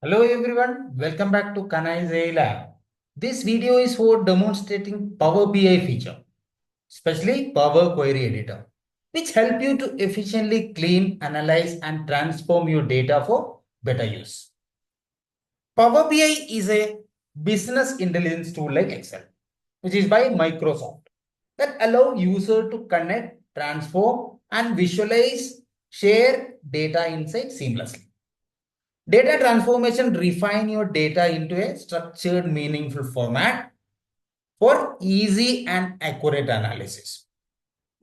Hello everyone, welcome back to Kanai's AI Lab. This video is for demonstrating Power BI feature, especially Power Query Editor, which help you to efficiently clean, analyze and transform your data for better use. Power BI is a business intelligence tool like Excel, which is by Microsoft, that allow user to connect, transform and visualize, share data inside seamlessly. Data transformation refine your data into a structured, meaningful format for easy and accurate analysis.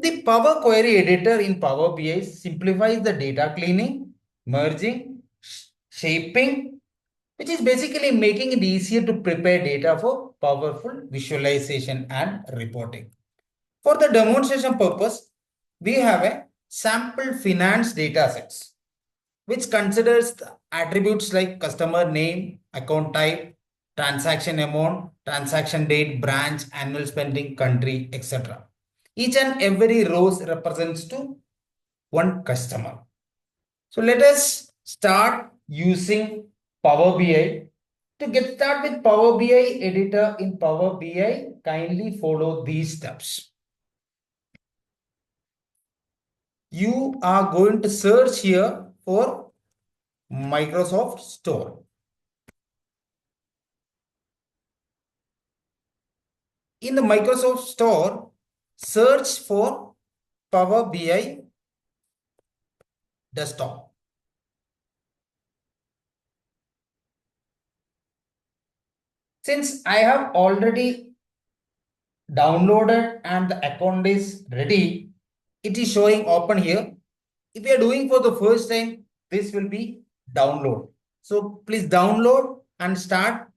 The Power Query Editor in Power BI simplifies the data cleaning, merging, shaping, which is basically making it easier to prepare data for powerful visualization and reporting. For the demonstration purpose, we have a sample finance data sets, which considers the attributes like customer name, account type, transaction amount, transaction date, branch, annual spending, country, etc. Each and every rows represents to one customer. So let us start using Power BI. To get started with Power BI editor in Power BI, kindly follow these steps. You are going to search here for Microsoft Store. In the Microsoft Store, search for Power BI Desktop. Since I have already downloaded and the account is ready, it is showing open here. If you are doing for the first time, this will be download. So please download and start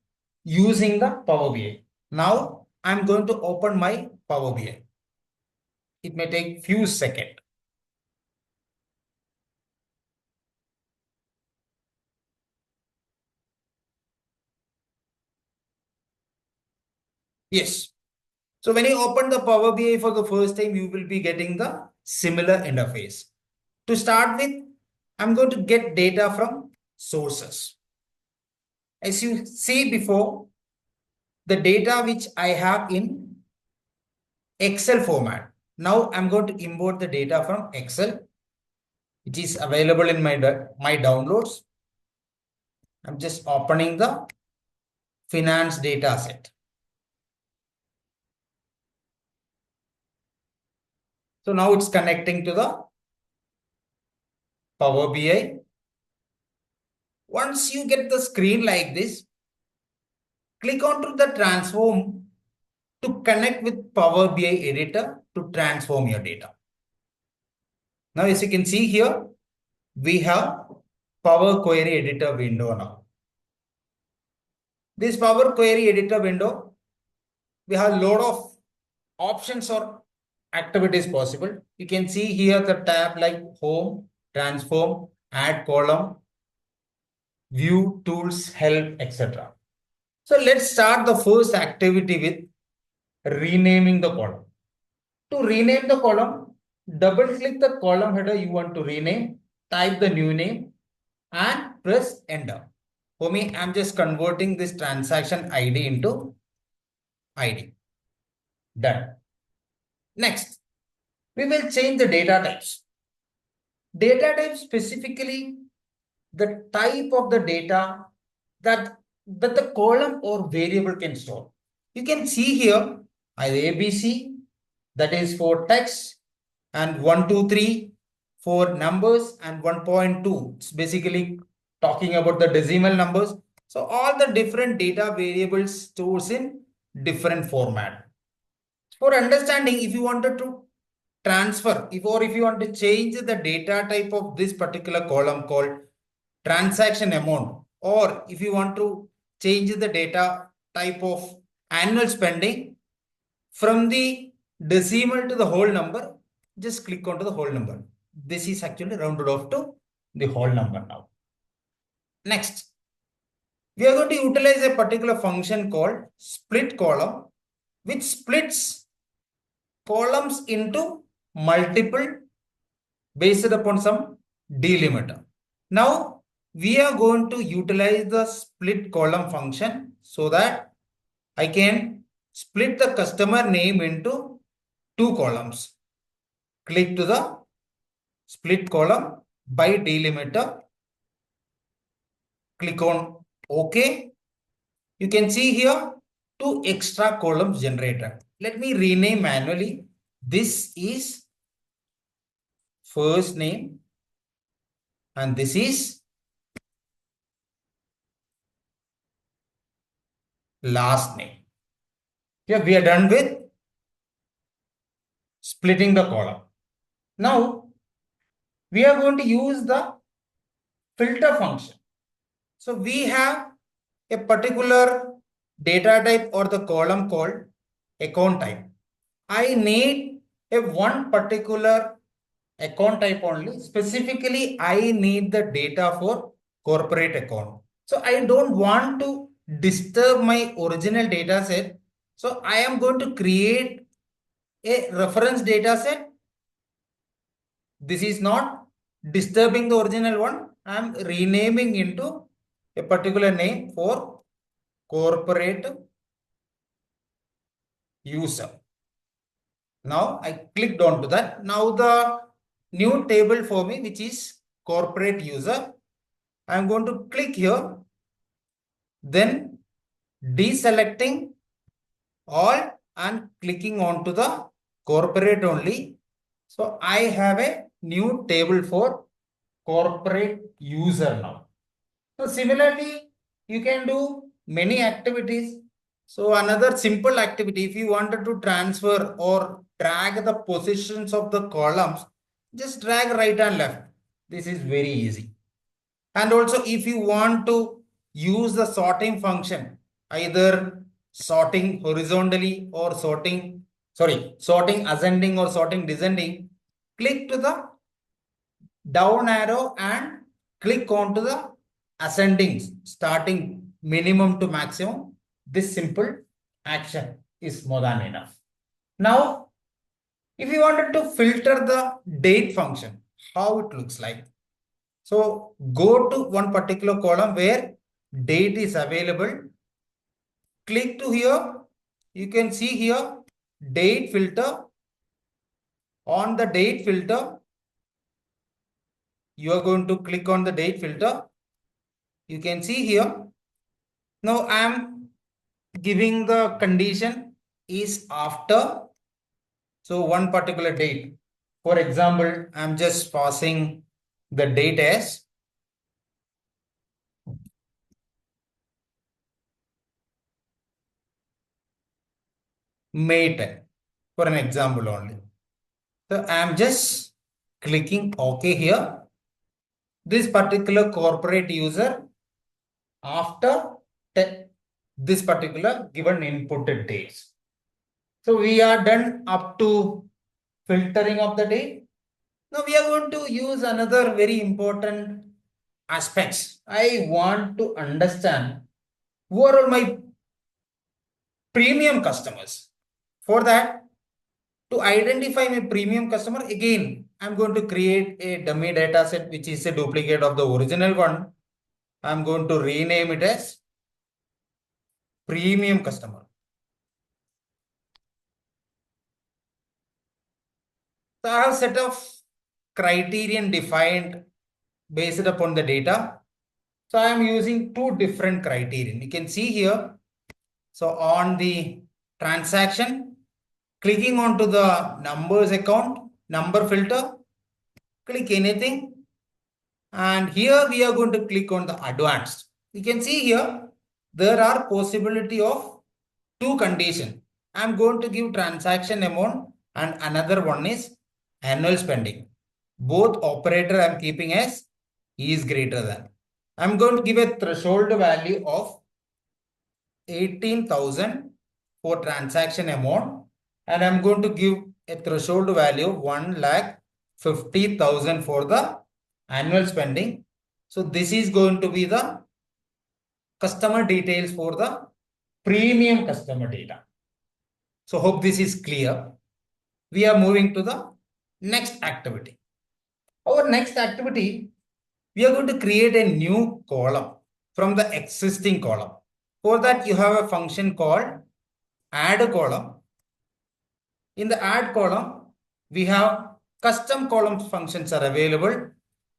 using the Power BI. Now I'm going to open my Power BI. It may take few seconds. Yes. So when you open the Power BI for the first time, you will be getting the similar interface. To start with, I'm going to get data from sources. As you see before, the data which I have in Excel format. Now I'm going to import the data from Excel, which is available in my downloads. I'm just opening the finance data set. So now it's connecting to the Power BI. Once you get the screen like this, click onto the transform to connect with Power BI editor to transform your data. Now, as you can see here, we have Power Query Editor window now. This Power Query Editor window, we have a lot of options or activities possible. You can see here the tab like Home, Transform, Add Column, View, Tools, Help, etc. So let's start the first activity with renaming the column. To rename the column, double click the column header you want to rename, type the new name and press enter. For me, I'm just converting this transaction ID into ID. Done. Next, we will change the data types. Data type specifically the type of the data that the column or variable can store. You can see here I have ABC, that is for text, and 1, 2, 3 for numbers, and 1.2. It's basically talking about the decimal numbers. So all the different data variables stores in different format. For understanding, if you wanted to transfer, if you want to change the data type of this particular column called transaction amount, or if you want to change the data type of annual spending from the decimal to the whole number, just click onto the whole number. This is actually rounded off to the whole number now. Next, we are going to utilize a particular function called split column, which splits columns into multiple based upon some delimiter. Now, we are going to utilize the split column function so that I can split the customer name into two columns. Click to the split column by delimiter. Click on OK. You can see here two extra columns generated. Let me rename manually. This is first name and this is last name. Here we are done with splitting the column. Now we are going to use the filter function. So we have a particular data type or the column called account type. I need a one particular account type only. Specifically, I need the data for corporate account. So I don't want to disturb my original data set. So I am going to create a reference data set. This is not disturbing the original one. I am renaming into a particular name for corporate user. Now I clicked on to that. Now the new table for me, which is corporate user. I'm going to click here. Then deselecting all and clicking on to the corporate only. So I have a new table for corporate user now. So similarly, you can do many activities. So another simple activity, if you wanted to transfer or drag the positions of the columns, just drag right and left. This is very easy. And also if you want to use the sorting function, either sorting horizontally or sorting ascending or sorting descending, click to the down arrow and click onto the ascending, starting minimum to maximum. This simple action is more than enough. Now, if you wanted to filter the date function, how it looks like. So go to one particular column where date is available. Click to here. You can see here date filter. On the date filter, you are going to click on the date filter. You can see here. Now I am giving the condition is after. So one particular date. For example, I am just passing the date as May 10 for an example only. So I am just clicking OK here. This particular corporate user after this particular given inputted dates. So we are done up to filtering of the date. Now we are going to use another very important aspects. I want to understand who are all my premium customers. For that, to identify my premium customer, again, I'm going to create a dummy data set, which is a duplicate of the original one. I'm going to rename it as premium customer. So I have set of criterion defined based upon the data. So I am using two different criterion. You can see here. So on the transaction, clicking onto the numbers account, number filter, click anything. And here we are going to click on the advanced. You can see here, there are possibility of two conditions. I'm going to give transaction amount and another one is annual spending. Both operator I'm keeping as is greater than. I'm going to give a threshold value of 18,000 for transaction amount and I'm going to give a threshold value of 1,50,000 for the annual spending. So this is going to be the customer details for the premium customer data. So hope this is clear. We are moving to the next activity. Our next activity, We are going to create a new column from the existing column. For that, you have a function called add column. In the add column, we have custom column functions are available.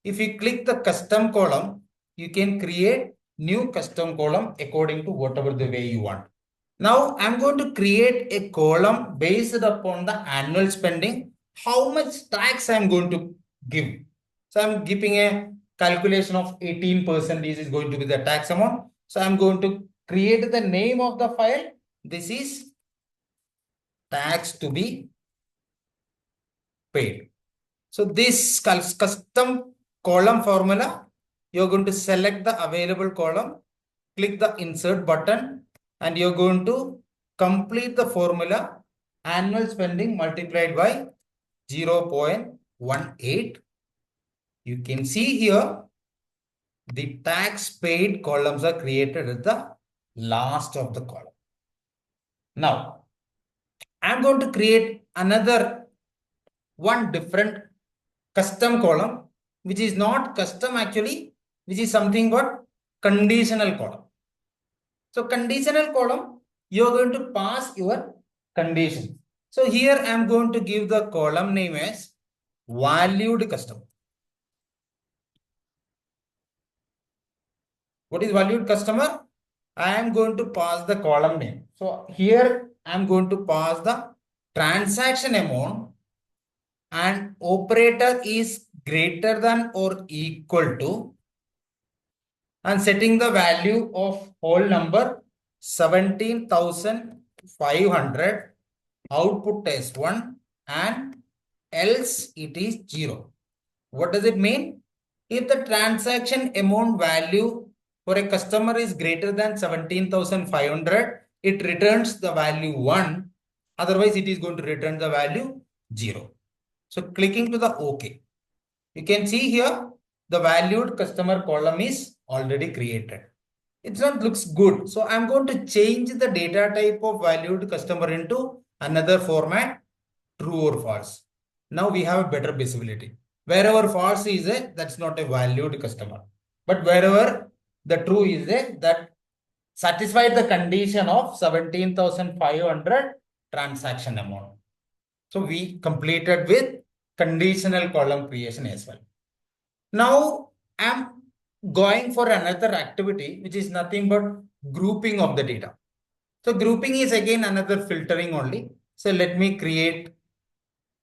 If you click the custom column, you can create new custom column according to whatever the way you want. Now I'm going to create a column based upon the annual spending, how much tax I'm going to give. So I'm giving a calculation of 18% is going to be the tax amount. So I'm going to create the name of the file. This is tax to be paid. So this custom column formula, you're going to select the available column, click the insert button, and you're going to complete the formula annual spending multiplied by 0.18. You can see here the tax paid columns are created at the last of the column. Now, I'm going to create another one different custom column, which is not custom actually, which is something but conditional column. So conditional column, you're going to pass your condition. So here I'm going to give the column name as valued customer. What is valued customer? I am going to pass the column name. So here I'm going to pass the transaction amount and operator is greater than or equal to, and setting the value of whole number 17,500, output as 1 and else it is 0. What does it mean? If the transaction amount value for a customer is greater than 17,500, it returns the value 1. Otherwise, it is going to return the value 0. So clicking to the OK. You can see here the valued customer column is already created. It looks good. So I'm going to change the data type of valued customer into another format, true or false. Now we have a better visibility. Wherever false is there, that's not a valued customer. But wherever the true is there, that satisfied the condition of 17,500 transaction amount. So we completed with conditional column creation as well. Now I'm going for another activity, which is nothing but grouping of the data. So grouping is again another filtering only. So let me create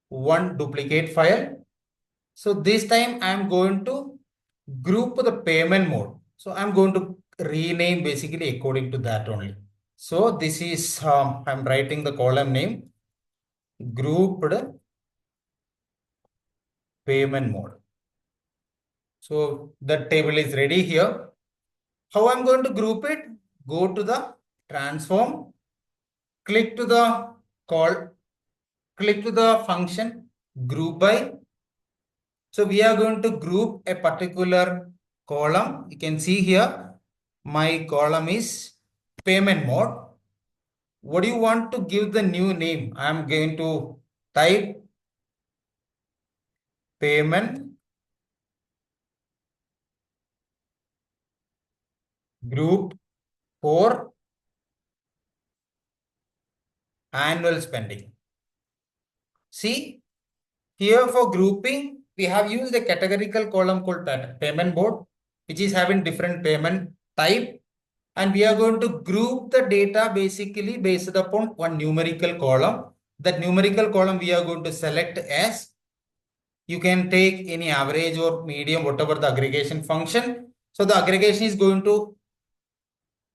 one duplicate file. So this time I'm going to group the payment mode. So I'm going to rename basically according to that only. So this is, I'm writing the column name, grouped payment mode. So the table is ready here. How I'm going to group it? Go to the transform, click to the function group by. So we are going to group a particular column. You can see here, my column is payment mode. What do you want to give the new name? I'm going to type payment group for annual spending. See, here for grouping, we have used a categorical column called payment board, which is having different payment type. And we are going to group the data basically based upon one numerical column. That numerical column we are going to select as, you can take any average or medium, whatever the aggregation function. So the aggregation is going to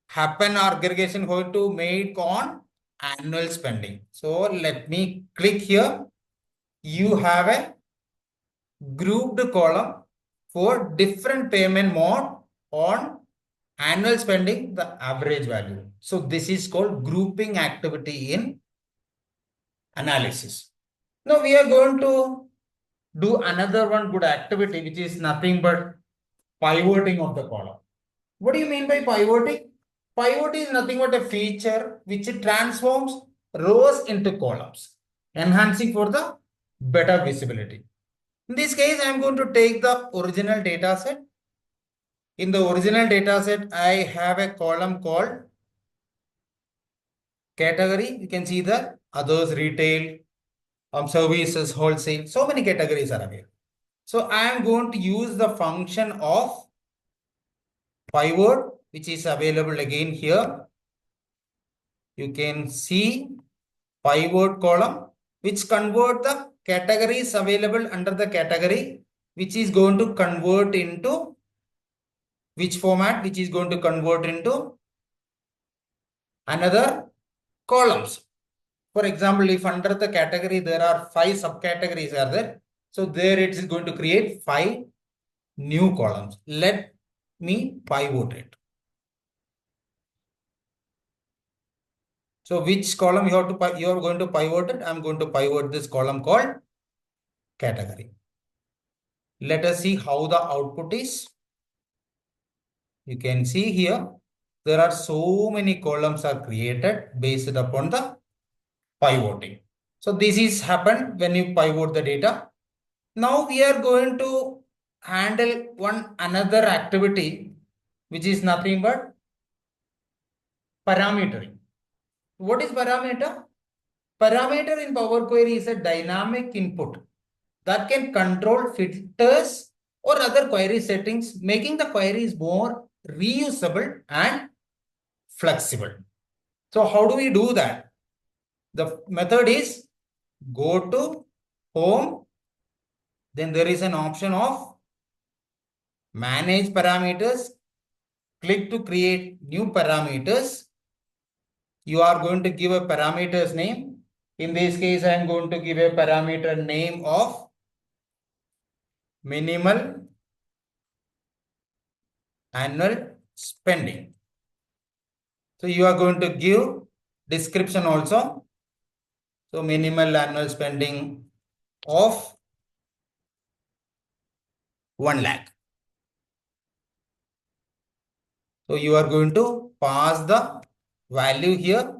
happen, or aggregation going to make on annual spending. So let me click here. You have a grouped column for different payment mode on annual spending, the average value. So this is called grouping activity in analysis. Now we are going to do another one good activity, which is nothing but pivoting of the column. What do you mean by pivoting? Pivot is nothing but a feature which transforms rows into columns, enhancing for the better visibility. In this case, I am going to take the original data set In the original data set, I have a column called category. You can see the others, retail, services, wholesale. So many categories are available. So I am going to use the function of pivot, which is available again here. You can see pivot column, which convert the categories available under the category, which is going to convert into which format, which is going to convert into another columns. For example, if under the category there are 5 subcategories are there, so there it is going to create 5 new columns. Let me pivot it. So which column you are going to pivot it? I'm going to pivot this column called category. Let us see how the output is. You can see here there are so many columns are created based upon the pivoting. So this is happened when you pivot the data. Now we are going to handle one another activity, which is nothing but parametering. What is parameter? Parameter in Power Query is a dynamic input that can control filters or other query settings, making the queries more reusable and flexible. So how do we do that? The method is go to home, then there is an option of manage parameters. Click to create new parameters. You are going to give a parameters name. In this case, I am going to give a parameter name of minimal annual spending. So you are going to give description also. So minimal annual spending of 1 lakh. So you are going to pass the value here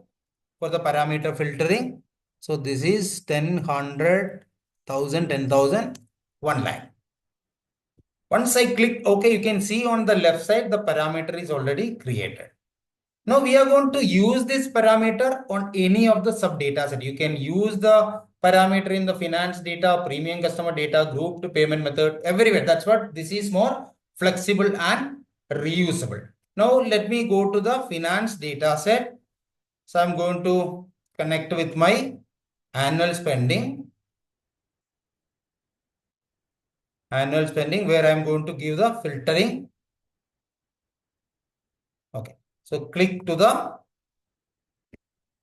for the parameter filtering. So this is 10, 100, 1000, 10,000, 1 lakh. Once I click OK, you can see on the left side, the parameter is already created. Now we are going to use this parameter on any of the sub data set. You can use the parameter in the finance data, premium customer data, group to payment method, everywhere. That's what this is, more flexible and reusable. Now let me go to the finance data set. So I'm going to connect with my annual spending. Annual spending where I'm going to give the filtering. Okay. So click to the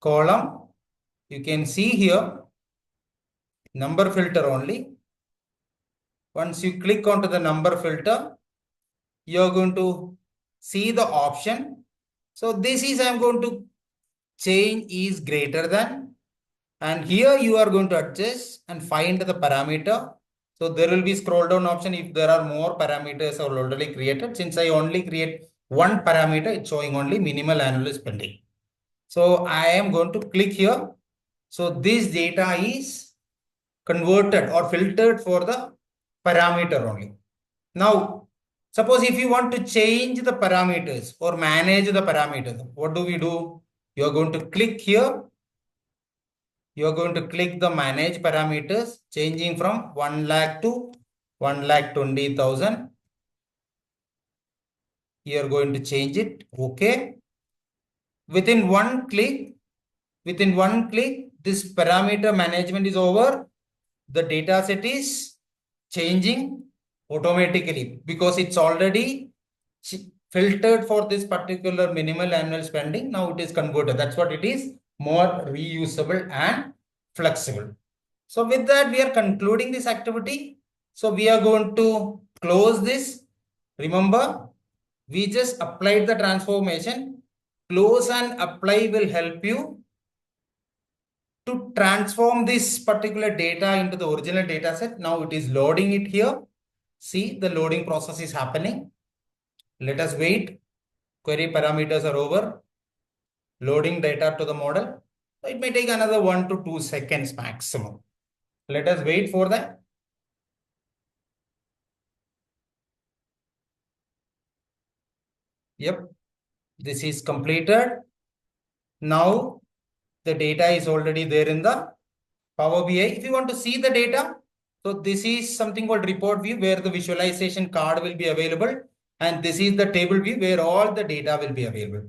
column. You can see here number filter only. Once you click onto the number filter, you're going to see the option. So this is I'm going to change is greater than, and here you are going to adjust and find the parameter. So there will be scroll down option if there are more parameters are already created. Since I only create one parameter, it's showing only minimal annual spending. So I am going to click here. So this data is converted or filtered for the parameter only. Now, suppose if you want to change the parameters or manage the parameters, what do we do? You are going to click here. You are going to click the manage parameters, changing from 1 lakh to 1,20,000. You are going to change it. Okay. Within one click, this parameter management is over. The data set is changing automatically because it's already filtered for this particular minimal annual spending. Now it is converted. That's what it is, more reusable and flexible. So with that, we are concluding this activity. So we are going to close this. Remember, we just applied the transformation. Close and apply will help you to transform this particular data into the original data set. Now it is loading it here. See, the loading process is happening. Let us wait. Query parameters are over. Loading data to the model. It may take another 1 to 2 seconds maximum. Let us wait for that. Yep, this is completed. Now the data is already there in the Power BI. If you want to see the data, so this is something called report view where the visualization card will be available. And this is the table view where all the data will be available.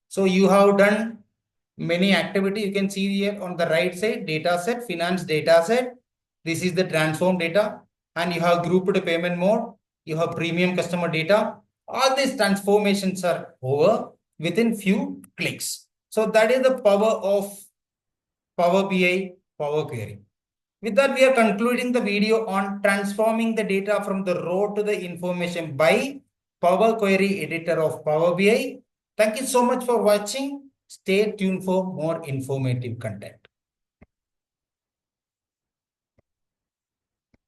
So you have done many activity. You can see here on the right side, data set, finance data set. This is the transform data. And you have grouped payment mode. You have premium customer data. All these transformations are over within few clicks. So that is the power of Power BI, Power Query. With that, we are concluding the video on transforming the data from the raw to the information by Power Query editor of Power BI. Thank you so much for watching. Stay tuned for more informative content.